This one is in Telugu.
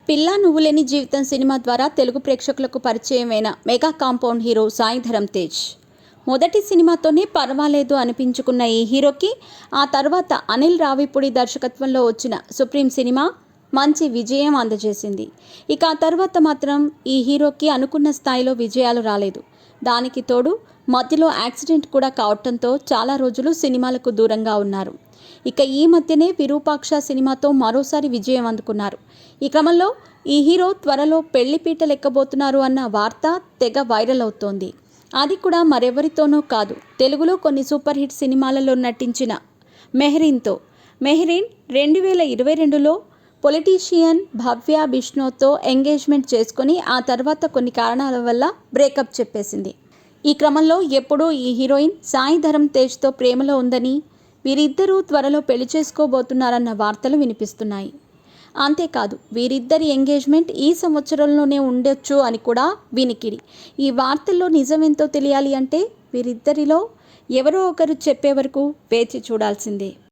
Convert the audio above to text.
పిల్లా నువ్వులేని జీవితం సినిమా ద్వారా తెలుగు ప్రేక్షకులకు పరిచయమైన mega compound hero Sai Dharam Tej. మొదటి సినిమాతోనే పర్వాలేదు అనిపించుకున్న ఈ హీరోకి ఆ తర్వాత అనిల్ రావిపూడి దర్శకత్వంలో వచ్చిన సుప్రీం సినిమా మంచి విజయం అందజేసింది. ఇక ఆ తర్వాత మాత్రం ఈ హీరోకి అనుకున్న స్థాయిలో విజయాలు రాలేదు. దానికి తోడు మధ్యలో యాక్సిడెంట్ కూడా కావటంతో చాలా రోజులు సినిమాలకు దూరంగా ఉన్నారు. ఇక ఈ మధ్యనే విరూపాక్ష సినిమాతో మరోసారి విజయం అందుకున్నారు. ఈ క్రమంలో ఈ హీరో త్వరలో పెళ్లిపీటలు ఎక్కబోతున్నారు అన్న వార్త తెగ వైరల్ అవుతోంది. అది కూడా మరెవరితోనూ కాదు, తెలుగులో కొన్ని సూపర్ హిట్ సినిమాలలో నటించిన మెహరీన్తో. మెహరీన్ 2022లో పొలిటీషియన్ భవ్య బిష్ణోతో ఎంగేజ్మెంట్ చేసుకుని ఆ తర్వాత కొన్ని కారణాల వల్ల బ్రేకప్ చెప్పేసింది. ఈ క్రమంలో ఎప్పుడూ ఈ హీరోయిన్ సాయి ధరమ్ తేజ్తో ప్రేమలో ఉందని, వీరిద్దరూ త్వరలో పెళ్లి చేసుకోబోతున్నారన్న వార్తలు వినిపిస్తున్నాయి. అంతేకాదు, వీరిద్దరి ఎంగేజ్మెంట్ ఈ సంవత్సరంలోనే ఉండొచ్చు అని కూడా వినికిడి. ఈ వార్తల్లో నిజమెంతో తెలియాలి అంటే వీరిద్దరిలో ఎవరో ఒకరు చెప్పే వరకు వేచి చూడాల్సిందే.